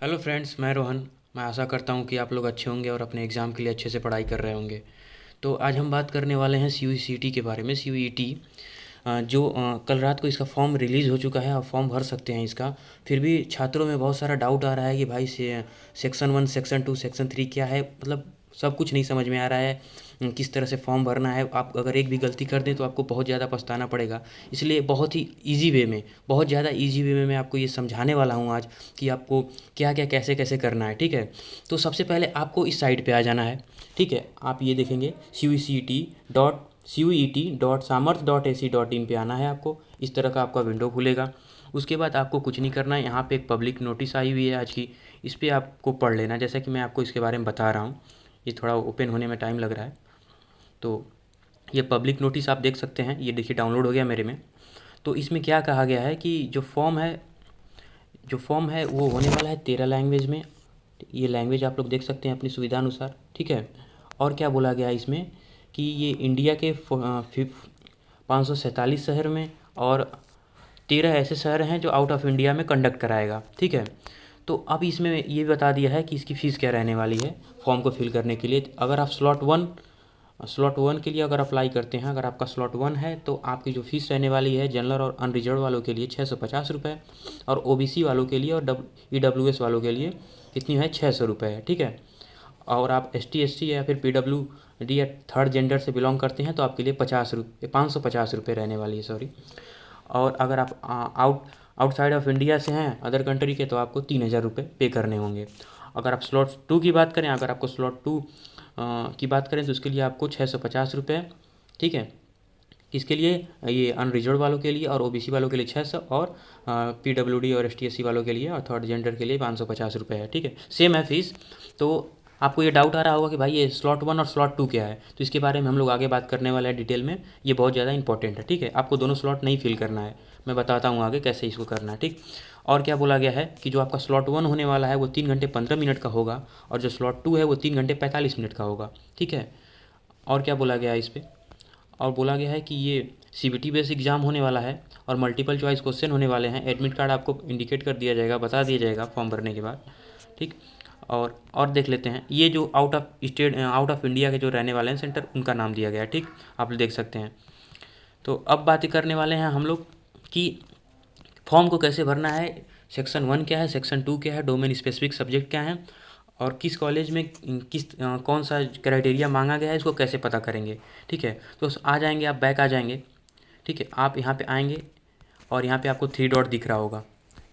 Hello friends, मैं रोहन। मैं आशा करता हूँ कि आप लोग अच्छे होंगे और अपने एग्ज़ाम के लिए अच्छे से पढ़ाई कर रहे होंगे। तो आज हम बात करने वाले हैं सी के बारे में। जो कल रात को इसका फॉर्म रिलीज़ हो चुका है, आप फॉर्म भर सकते हैं इसका। फिर भी छात्रों में बहुत सारा डाउट आ रहा है कि भाई से सेक्शन 1, सेक्शन 2, सेक्शन 3 क्या है, मतलब सब कुछ नहीं समझ में आ रहा है। किस तरह से फॉर्म भरना है, आप अगर एक भी गलती कर दें तो आपको बहुत ज़्यादा पछताना पड़ेगा। इसलिए बहुत ही ईज़ी वे में, बहुत ज़्यादा ईज़ी वे में मैं आपको ये समझाने वाला हूँ आज कि आपको क्या क्या कैसे कैसे करना है। ठीक है, तो सबसे पहले आपको इस साइट पे आ जाना है। ठीक है, आप ये देखेंगे CUET.samarth.ac.in पे आना है आपको। इस तरह का आपका विंडो खुलेगा। उसके बाद आपको कुछ नहीं करना है, यहाँ पे एक पब्लिक नोटिस आई हुई है आज की, इस पर आपको पढ़ लेना। जैसा कि मैं आपको इसके बारे में बता रहा हूँ, ये थोड़ा ओपन होने में टाइम लग रहा है। तो ये पब्लिक नोटिस आप देख सकते हैं, ये देखिए डाउनलोड हो गया मेरे में। तो इसमें क्या कहा गया है कि जो फॉर्म है वो होने वाला है 13 लैंग्वेज में। ये लैंग्वेज आप लोग देख सकते हैं अपनी सुविधा अनुसार। ठीक है, और क्या बोला गया है इसमें कि ये इंडिया के 547 शहर में और 13 ऐसे शहर हैं जो आउट ऑफ इंडिया में कंडक्ट कराएगा। ठीक है, तो अब इसमें ये बता दिया है कि इसकी फ़ीस क्या रहने वाली है फॉर्म को फिल करने के लिए। अगर आप स्लॉट वन के लिए अगर अप्लाई करते हैं, अगर आपका स्लॉट 1 है तो आपकी जो फ़ीस रहने वाली है जनरल और अनरिजर्व वालों के लिए 650 रुपये, और ओबीसी वालों के लिए और ईडब्ल्यूएस वालों के लिए कितनी है, 600 रुपये है। ठीक है, और आप एसटी या फिर पीडब्ल्यूडी या थर्ड जेंडर से बिलोंग करते हैं तो आपके लिए 550 रुपये रहने वाली है, सॉरी। और अगर आप आउटसाइड ऑफ इंडिया से हैं, अदर कंट्री के, तो आपको 3000 रुपये पे करने होंगे। अगर आप स्लॉट 2 की बात करें, अगर आपको स्लॉट 2 की बात करें तो उसके लिए आपको 650 रुपये। ठीक है, किसके लिए, ये अनरिजर्व वालों के लिए, और ओबीसी वालों के लिए 600, और पीडब्ल्यूडी और एसटीएससी वालों के लिए और थर्ड जेंडर के लिए 550 रुपये है। ठीक है, सेम है फीस। तो आपको ये डाउट आ रहा होगा कि भाई ये स्लॉट 1 और स्लॉट 2 क्या है, तो इसके बारे में हम लोग आगे बात करने वाले हैं डिटेल में। ये बहुत ज़्यादा इंपॉर्टेंट है। ठीक है, आपको दोनों स्लॉट नहीं फिल करना है, मैं बताता हूँ आगे कैसे इसको करना है। ठीक, और क्या बोला गया है कि जो आपका स्लॉट 1 होने वाला है वो 3 घंटे 15 मिनट का होगा, और जो स्लॉट 2 है वो 3 घंटे 45 मिनट का होगा। ठीक है, और क्या बोला गया है इस पर, और बोला गया है कि ये सीबीटी बेस्ड एग्ज़ाम होने वाला है और मल्टीपल चॉइस क्वेश्चन होने वाले हैं। एडमिट कार्ड आपको इंडिकेट कर दिया जाएगा, बता दिया जाएगा फॉर्म भरने के बाद। ठीक, और देख लेते हैं ये जो आउट ऑफ इंडिया के जो रहने वाले हैं सेंटर, उनका नाम दिया गया है। ठीक, आप देख सकते हैं। तो अब बात करने वाले हैं हम लोग कि फॉर्म को कैसे भरना है, सेक्शन 1 क्या है, सेक्शन 2 क्या है, डोमेन स्पेसिफिक सब्जेक्ट क्या है, और किस कॉलेज में कौन सा क्राइटेरिया मांगा गया है, इसको कैसे पता करेंगे। ठीक है, तो आ जाएंगे आप, बैक आ जाएंगे। ठीक है, आप यहाँ पे आएंगे और यहाँ पे आपको 3 डॉट दिख रहा होगा,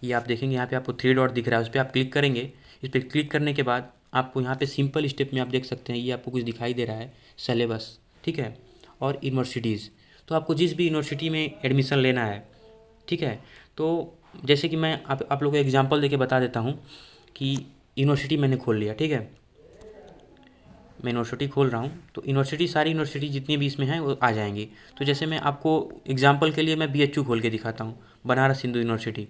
ये आप देखेंगे यहाँ पे आपको 3 डॉट दिख रहा है, उस पर आप क्लिक करेंगे। इस पर क्लिक करने के बाद आपको यहाँ पे सिंपल स्टेप में आप देख सकते हैं, ये आपको कुछ दिखाई दे रहा है, सिलेबस। ठीक है, और यूनिवर्सिटीज़, तो आपको जिस भी यूनिवर्सिटी में एडमिशन लेना है। ठीक है, तो जैसे कि मैं आप लोगों को एग्जांपल देके बता देता हूँ कि यूनिवर्सिटी मैंने खोल लिया। ठीक है, मैं यूनिवर्सिटी खोल रहा हूँ, तो सारी यूनिवर्सिटी जितनी भी इसमें हैं वो आ जाएंगी। तो जैसे मैं आपको एग्जांपल के लिए मैं बीएचयू खोल के दिखाता हूँ, बनारस हिंदू यूनिवर्सिटी।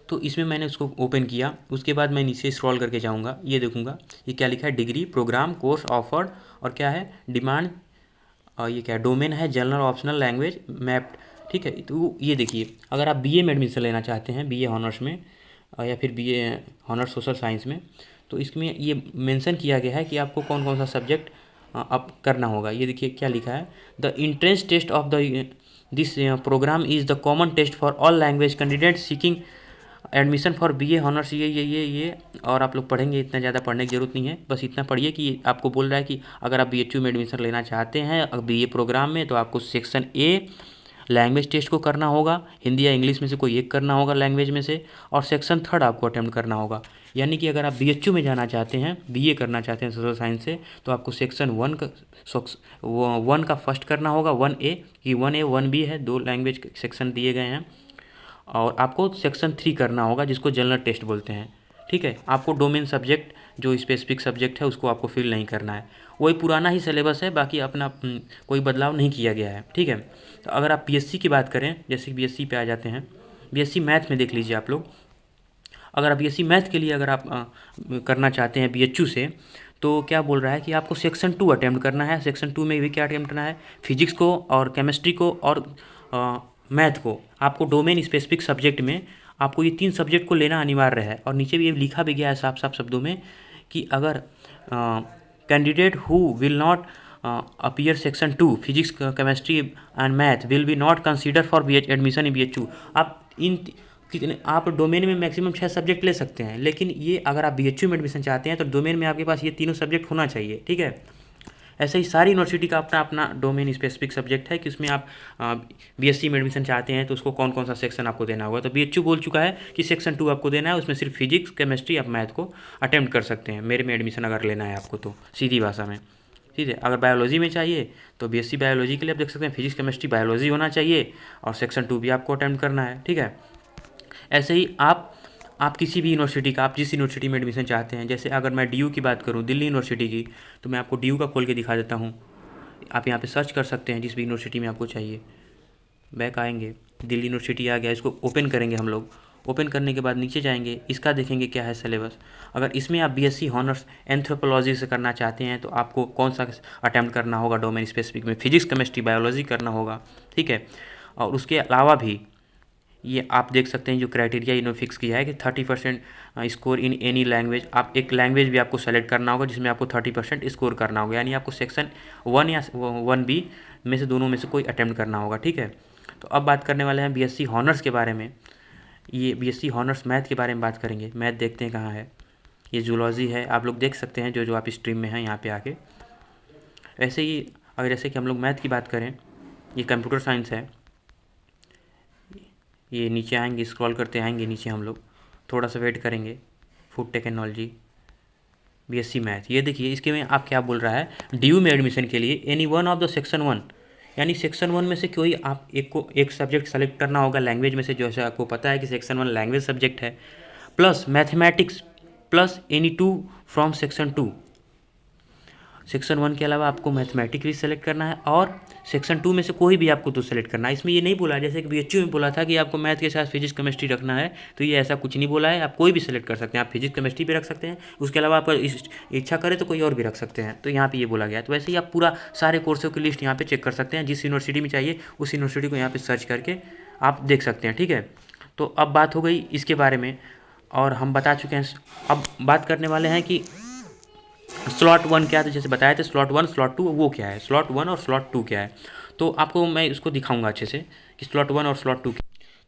तो इसमें मैंने उसको ओपन किया, उसके बाद मैं नीचे स्क्रॉल करके जाऊँगा, ये देखूँगा ये क्या लिखा है, डिग्री प्रोग्राम कोर्स ऑफर्ड, और क्या है, डिमांड, और ये क्या डोमेन है, जनरल ऑप्शनल लैंग्वेज मैप्ड। ठीक है, तो ये देखिए, अगर आप बीए में एडमिशन लेना चाहते हैं, बीए हॉनर्स में, या फिर बीए हॉनर्स सोशल साइंस में, तो इसमें ये मेंशन किया गया है कि आपको कौन कौन सा सब्जेक्ट अब करना होगा। ये देखिए क्या लिखा है, the entrance test of the this program is the common test for all language candidate seeking admission for BA honours. ये और आप लोग पढ़ेंगे, इतना ज़्यादा पढ़ने की ज़रूरत नहीं है, बस इतना पढ़िए कि आपको बोल रहा है कि अगर आप बीएचयू में एडमिशन लेना चाहते हैं बीए प्रोग्राम में, तो आपको सेक्शन ए लैंग्वेज टेस्ट को करना होगा, हिंदी या इंग्लिश में से कोई एक करना होगा लैंग्वेज में से, और सेक्शन 3 आपको अटैम्प्ट करना होगा। यानी कि अगर आप बीएचयू में जाना चाहते हैं, बीए करना चाहते हैं सोशल साइंस से, तो आपको सेक्शन 1 का फर्स्ट करना होगा, 1A, कि 1A 1B है, 2 लैंग्वेज सेक्शन दिए गए हैं, और आपको सेक्शन 3 करना होगा जिसको जनरल टेस्ट बोलते हैं। ठीक है, आपको डोमेन सब्जेक्ट जो स्पेसिफिक सब्जेक्ट है उसको आपको फिल नहीं करना है, वही पुराना ही सिलेबस है, बाकी अपना कोई बदलाव नहीं किया गया है। ठीक है, तो अगर आप बीएससी की बात करें, जैसे कि बीएससी पे आ जाते हैं, बीएससी मैथ में देख लीजिए आप लोग। अगर आप बीएससी मैथ के लिए अगर आप करना चाहते हैं बीएचयू से, तो क्या बोल रहा है कि आपको सेक्शन 2 अटैम्प्ट करना है। सेक्शन 2 में भी क्या अटैम्प्ट करना है, फिजिक्स को और केमिस्ट्री को और मैथ को, आपको डोमेन स्पेसिफिक सब्जेक्ट में आपको ये 3 सब्जेक्ट को लेना अनिवार्य है। और नीचे भी ये लिखा भी गया है साफ साफ शब्दों में कि अगर candidate who will not appear section 2 physics chemistry and math will be not consider for be admission in BHU। आप इन कितने आप डोमेन में मैक्सिमम 6 सब्जेक्ट ले सकते हैं, लेकिन ये अगर आप BHU में एडमिशन चाहते हैं तो डोमेन में आपके पास ये तीनों सब्जेक्ट होना चाहिए, ठीक है। ऐसे ही सारी यूनिवर्सिटी का अपना अपना डोमेन स्पेसिफिक सब्जेक्ट है कि उसमें आप BSc में एडमिशन चाहते हैं तो उसको कौन कौन सा सेक्शन आपको देना होगा। तो BHU बोल चुका है कि सेक्शन 2 आपको देना है, उसमें सिर्फ फिजिक्स केमिस्ट्री आप मैथ को अटेम्प्ट कर सकते हैं मेरे में एडमिशन अगर लेना है आपको तो, सीधी भाषा में, ठीक है। अगर बायोलॉजी में चाहिए तो BSc बायोलॉजी के लिए आप देख सकते हैं फिजिक्स केमिस्ट्री बायोलॉजी होना चाहिए और सेक्शन 2 भी आपको अटेम्प्ट करना है, ठीक है। ऐसे ही आप किसी भी यूनिवर्सिटी का, आप जिस यूनिवर्सिटी में एडमिशन चाहते हैं, जैसे अगर मैं DU की बात करूं, दिल्ली यूनिवर्सिटी की, तो मैं आपको DU का खोल के दिखा देता हूं। आप यहाँ पे सर्च कर सकते हैं जिस भी यूनिवर्सिटी में आपको चाहिए। बैक आएंगे, दिल्ली यूनिवर्सिटी आ गया, इसको ओपन करेंगे हम लोग। ओपन करने के बाद नीचे जाएंगे, इसका देखेंगे क्या है सिलेबस। अगर इसमें आप BSc हॉनर्स एंथ्रोपोलॉजी से करना चाहते हैं तो आपको कौन सा अटैम्प्ट करना होगा डोमेन स्पेसिफिक में, फिजिक्स केमिस्ट्री बायोलॉजी करना होगा, ठीक है। और उसके अलावा भी ये आप देख सकते हैं जो क्राइटेरिया इन्होंने फिक्स किया है कि 30% स्कोर इन एनी लैंग्वेज। आप एक लैंग्वेज भी आपको सेलेक्ट करना होगा जिसमें आपको 30% स्कोर करना होगा, यानी आपको सेक्शन 1 या 1B में से दोनों में से कोई अटेम्प्ट करना होगा, ठीक है। तो अब बात करने वाले हैं BSc हॉनर्स के बारे में। ये BSc हॉनर्स मैथ के बारे में बात करेंगे। मैथ देखते हैं कहाँ है, ये जूलॉजी है, आप लोग देख सकते हैं जो आप स्ट्रीम में हैं यहाँ पे आके। ऐसे ही अगर जैसे कि हम लोग मैथ की बात करें, ये कंप्यूटर साइंस है, ये नीचे आएंगे, स्क्रॉल करते आएंगे नीचे, हम लोग थोड़ा सा वेट करेंगे। फूड टेक्नोलॉजी BSc मैथ, ये देखिए इसके में आप क्या बोल रहा है, DU में एडमिशन के लिए any one of the section 1, यानी सेक्शन 1 में से कोई आप एक सब्जेक्ट सेलेक्ट करना होगा लैंग्वेज में से, जैसे आपको पता है कि सेक्शन 1 लैंग्वेज सब्जेक्ट है, plus mathematics plus any 2 from section 2। Section 1 के अलावा आपको मैथमेटिक्स भी सेलेक्ट करना है और सेक्शन 2 में से कोई भी आपको तो सेलेक्ट करना है। इसमें ये नहीं बोला जैसे कि BHU में बोला था कि आपको मैथ के साथ फिजिक्स केमिस्ट्री रखना है, तो ये ऐसा कुछ नहीं बोला है, आप कोई भी सेलेक्ट कर सकते हैं। आप फिजिक्स केमिस्ट्री भी रख सकते हैं, उसके अलावा आप इच्छा करें तो कोई और भी रख सकते हैं, तो यहाँ पे ये बोला गया है। तो वैसे ही आप पूरा सारे कोर्सों की लिस्ट यहाँ पे चेक कर सकते हैं, जिस यूनिवर्सिटी में चाहिए उस यूनिवर्सिटी को यहाँ पे सर्च करके आप देख सकते हैं, ठीक है। तो अब बात हो गई इसके बारे में और हम बता चुके हैं। अब बात करने वाले हैं कि स्लॉट 1 क्या था, जैसे बताया था स्लॉट 1 स्लॉट 2 वो क्या है, स्लॉट 1 और स्लॉट 2 क्या है। तो आपको मैं इसको दिखाऊंगा अच्छे से कि स्लॉट 1 और स्लॉट 2।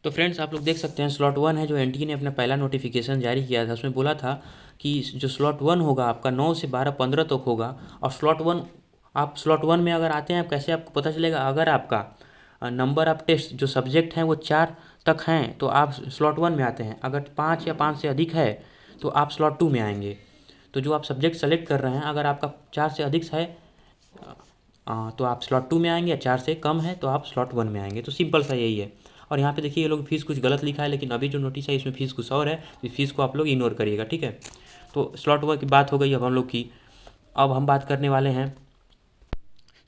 तो फ्रेंड्स आप लोग देख सकते हैं स्लॉट 1 है जो NTA ने अपना पहला नोटिफिकेशन जारी किया था, उसमें बोला था कि जो स्लॉट 1 होगा आपका 9 से 12-15 तक होगा। और स्लॉट 1 आप स्लॉट 1 में अगर आते हैं, कैसे आपको पता चलेगा, अगर आपका नंबर ऑफ टेस्ट जो सब्जेक्ट हैं वो 4 तक हैं तो आप स्लॉट 1 में आते हैं, अगर 5 या 5 से अधिक है तो आप स्लॉट 2 में आएंगे। तो जो आप सब्जेक्ट सेलेक्ट कर रहे हैं, अगर आपका 4 से अधिक है तो आप स्लॉट 2 में आएंगे, या 4 से कम है तो आप स्लॉट 1 में आएंगे। तो सिंपल सा यही है। और यहाँ पे देखिए ये लोग फीस कुछ गलत लिखा है, लेकिन अभी जो नोटिस है इसमें फ़ीस कुछ और है, तो फीस को आप लोग इग्नोर करिएगा, ठीक है। तो स्लॉट 1 की बात हो गई अब हम लोग की। अब हम बात करने वाले हैं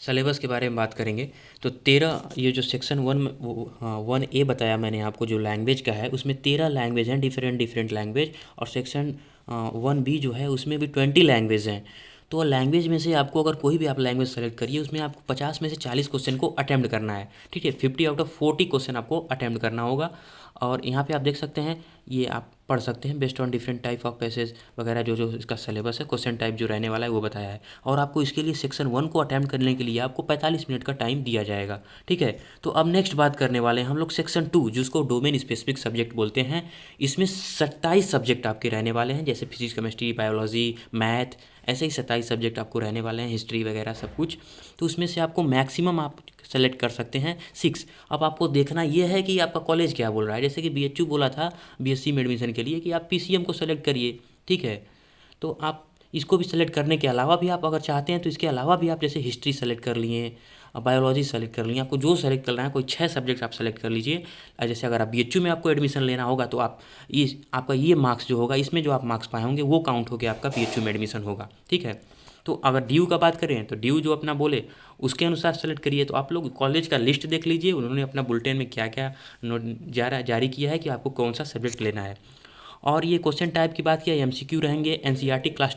सिलेबस के बारे में बात करेंगे। तो 13 ये जो सेक्शन 1A बताया मैंने आपको जो लैंग्वेज का है, उसमें 13 लैंग्वेज हैं, डिफरेंट लैंग्वेज। और सेक्शन 1B जो है उसमें भी 20 लैंग्वेज हैं। तो लैंग्वेज में से आपको अगर कोई भी आप लैंग्वेज सेलेक्ट करिए, उसमें आपको 50 में से 40 क्वेश्चन को अटैम्प्ट करना है, ठीक है। 50 आउट ऑफ 40 क्वेश्चन आपको अटैम्प्ट करना होगा। और यहाँ पे आप देख सकते हैं, ये आप पढ़ सकते हैं based on different type of passage वगैरह, जो इसका सिलेबस है, क्वेश्चन टाइप जो रहने वाला है वो बताया है। और आपको इसके लिए सेक्शन 1 को अटैम्प्ट करने के लिए आपको 45 मिनट का टाइम दिया जाएगा, ठीक है। तो अब नेक्स्ट बात करने वाले हैं हम लोग सेक्शन 2, जिसको डोमेन स्पेसिफिक सब्जेक्ट बोलते हैं। इसमें 27 सब्जेक्ट आपके रहने वाले हैं, जैसे फिजिक्स केमिस्ट्री बायोलॉजी मैथ, ऐसे ही 27 सब्जेक्ट आपको रहने वाले हैं, हिस्ट्री वगैरह सब कुछ। तो उसमें से आपको मैक्सिमम आप सेलेक्ट कर सकते हैं 6। अब आपको देखना ये है कि आपका कॉलेज क्या बोल रहा है। जैसे कि BHU बोला था BSc में एडमिशन के लिए कि आप PCM को सेलेक्ट करिए, ठीक है। तो आप इसको भी सेलेक्ट करने के अलावा भी आप अगर चाहते हैं तो इसके अलावा भी आप जैसे हिस्ट्री सेलेक्ट कर लिए, बायोलॉजी सेलेक्ट कर लिए, आपको जो सेलेक्ट करना है कोई 6 सब्जेक्ट आप सेलेक्ट कर लीजिए। जैसे अगर आप BHU में आपको एडमिशन लेना होगा तो आप इस आपका ये मार्क्स जो होगा, इसमें जो आप मार्क्स पाए होंगे वो काउंट होकर आपका BHU में एडमिशन होगा, ठीक है। तो अगर DU का बात करें तो DU जो अपना बोले उसके अनुसार सेलेक्ट करिए। तो आप लोग कॉलेज का लिस्ट देख लीजिए, उन्होंने अपना बुलेटिन में क्या क्या जारी किया है कि आपको कौन सा सब्जेक्ट लेना है। और ये क्वेश्चन टाइप की बात किया, एमसीक्यू रहेंगे, एनसीईआरटी क्लास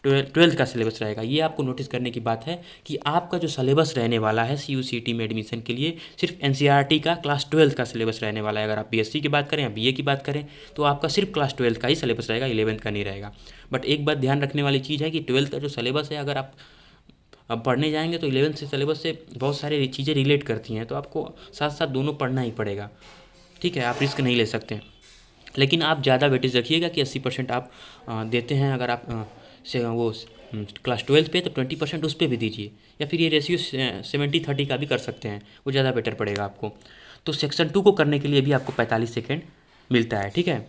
12th का सिलेबस रहेगा। ये आपको नोटिस करने की बात है कि आपका जो सिलेबस रहने वाला है सीयूसीटी में एडमिशन के लिए सिर्फ एनसीईआरटी का क्लास 12th का सिलेबस रहने वाला है। अगर आप बीएससी की बात करें या बीए की बात करें तो आपका सिर्फ क्लास 12th का ही सिलेबस रहेगा, 11th का नहीं रहेगा। बट एक बात ध्यान रखने वाली चीज़ है कि 12th का जो सिलेबस है, अगर आप अब पढ़ने जाएंगे तो 11th से सिलेबस से बहुत सारी चीज़ें रिलेट करती हैं, तो आपको साथ साथ दोनों पढ़ना ही पड़ेगा, ठीक है। आप रिस्क नहीं ले सकते, लेकिन आप ज़्यादा वेटेज रखिएगा कि 80% आप देते हैं। अगर आप से वो क्लास 12th पे तो 20% उस पर भी दीजिए, या फिर ये रेशियो 70-30 का भी कर सकते हैं, वो ज़्यादा बेटर पड़ेगा आपको। तो सेक्शन 2 को करने के लिए भी आपको 45 सेकेंड मिलता है, ठीक है।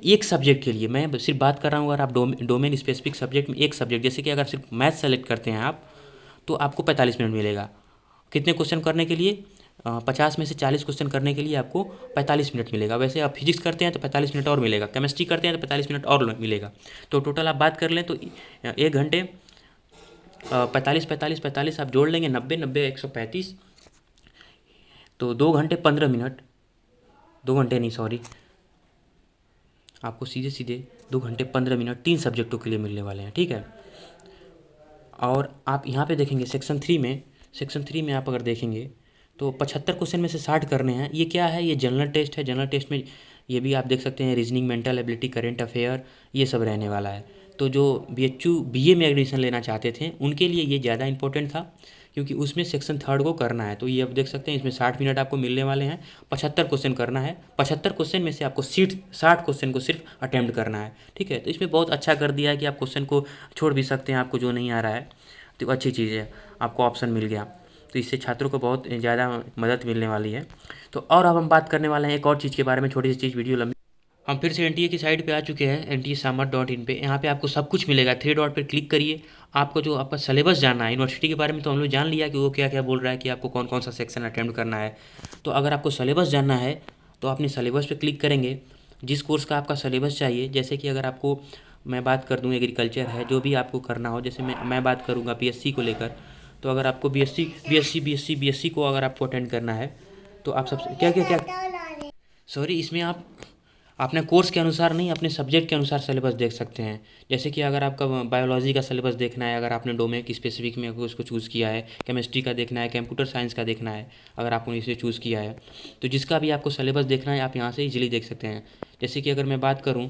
एक सब्जेक्ट के लिए मैं सिर्फ बात कर रहा हूँ, अगर आप डोमेन स्पेसिफिक सब्जेक्ट में एक सब्जेक्ट, जैसे कि अगर सिर्फ मैथ सेलेक्ट करते हैं आप तो आपको 45 मिनट मिलेगा। कितने क्वेश्चन करने के लिए? 50 में से 40 क्वेश्चन करने के लिए आपको 45 मिनट मिलेगा। वैसे आप फिजिक्स करते हैं तो 45 मिनट और मिलेगा, केमिस्ट्री करते हैं तो 45 मिनट और मिलेगा। तो टोटल आप बात कर लें तो 1 घंटे 45 आप जोड़ लेंगे, 90 135, तो 2 घंटे 15 मिनट, 2 घंटे नहीं सॉरी, आपको सीधे सीधे 2 घंटे 15 मिनट 3 सब्जेक्टों के लिए मिलने वाले हैं, ठीक है। और आप यहाँ पे देखेंगे सेक्शन 3 में आप अगर देखेंगे तो 75 क्वेश्चन में से 60 करने हैं। ये क्या है? ये जनरल टेस्ट है। जनरल टेस्ट में ये भी आप देख सकते हैं, reasoning, mental ability, current affair, ये सब रहने वाला है। तो जो बीए में एडमिशन लेना चाहते थे उनके लिए ये ज़्यादा इंपॉर्टेंट था, क्योंकि उसमें सेक्शन 3 को करना है। तो ये आप देख सकते हैं, इसमें 60 मिनट आपको मिलने वाले हैं, 75 क्वेश्चन करना है। 75 क्वेश्चन में से आपको 60 क्वेश्चन को सिर्फ अटैम्प्ट करना है, ठीक है। तो इसमें बहुत अच्छा कर दिया है कि आप क्वेश्चन को छोड़ भी सकते हैं, आपको जो नहीं आ रहा है तो अच्छी चीज़ है, आपको ऑप्शन मिल गया। तो इससे छात्रों को बहुत ज़्यादा मदद मिलने वाली है। तो और अब हम बात करने वाले हैं एक और चीज़ के बारे में, छोटी सी चीज़, वीडियो लंबी। हम फिर से एनटीए की साइट पे आ चुके हैं, NTA-samat.in पे। यहाँ पे आपको सब कुछ मिलेगा। 3 डॉट पर क्लिक करिए। आपको जो आपका सिलेबस जानना है, यूनिवर्सिटी के बारे में तो हम लोग जान लिया कि वो क्या क्या बोल रहा है कि आपको कौन कौन सा सेक्शन अटेम्प्ट करना है। तो अगर आपको सिलेबस जानना है तो अपने सिलेबस पे क्लिक करेंगे, जिस कोर्स का आपका सिलेबस चाहिए। जैसे कि अगर आपको मैं बात कर दूँ, एग्रीकल्चर है, जो भी आपको करना हो, जैसे मैं बात करूँगा बीएससी को लेकर, तो अगर आपको बीएससी को अगर आपको अटेंड करना है तो आप सबसे क्या सॉरी, इसमें आप अपने कोर्स के अनुसार नहीं, अपने सब्जेक्ट के अनुसार सिलेबस देख सकते हैं। जैसे कि अगर आपका बायोलॉजी का सिलेबस देखना है, अगर आपने डोमेन की स्पेसिफिक में उसको चूज़ किया है, केमिस्ट्री का देखना है, कंप्यूटर साइंस का देखना है, अगर आपने इसे चूज़ किया है, तो जिसका भी आपको सिलेबस देखना है आप यहाँ से इजीली देख सकते हैं। जैसे कि अगर मैं बात करूँ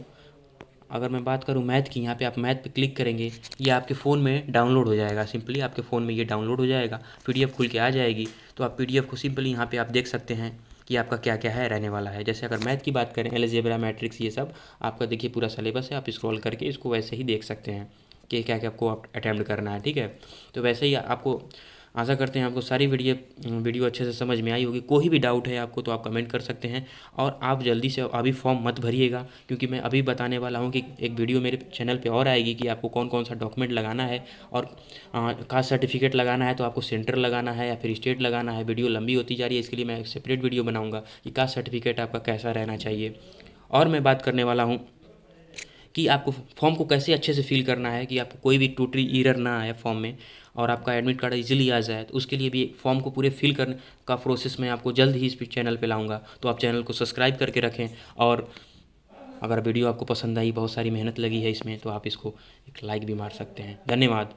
मैथ की, यहाँ पे आप मैथ पे क्लिक करेंगे, ये आपके फ़ोन में डाउनलोड हो जाएगा। सिंपली आपके फ़ोन में ये डाउनलोड हो जाएगा, पीडीएफ खुल के आ जाएगी। तो आप पीडीएफ को सिंपली यहाँ पे आप देख सकते हैं कि आपका क्या क्या है रहने वाला है। जैसे अगर मैथ की बात करें, अलजेब्रा, मैट्रिक्स, ये सब आपका देखिए पूरा सिलेबस है। आप स्क्रॉल करके इसको वैसे ही देख सकते हैं कि क्या क्या आपको अटैम्प्ट करना है, ठीक है। तो वैसे ही आपको आशा करते हैं आपको सारी वीडियो अच्छे से समझ में आई होगी। कोई भी डाउट है आपको तो आप कमेंट कर सकते हैं, और आप जल्दी से अभी फॉर्म मत भरिएगा, क्योंकि मैं अभी बताने वाला हूँ कि एक वीडियो मेरे चैनल पे और आएगी कि आपको कौन कौन सा डॉक्यूमेंट लगाना है, और कास्ट सर्टिफिकेट लगाना है तो आपको सेंटर लगाना है या फिर स्टेट लगाना है। वीडियो लंबी होती जा रही है, इसके लिए मैं एक सेपरेट वीडियो बनाऊँगा कि कास्ट सर्टिफिकेट आपका कैसा रहना चाहिए। और मैं बात करने वाला हूँ कि आपको फॉर्म को कैसे अच्छे से फिल करना है, कि आपको कोई भी टोटली एरर ना आए फॉर्म में, और आपका एडमिट कार्ड इजीली आ जाए। तो उसके लिए भी फॉर्म को पूरे फिल करने का प्रोसेस मैं आपको जल्द ही इस चैनल पे लाऊंगा। तो आप चैनल को सब्सक्राइब करके रखें, और अगर वीडियो आपको पसंद आई, बहुत सारी मेहनत लगी है इसमें, तो आप इसको एक लाइक भी मार सकते हैं। धन्यवाद।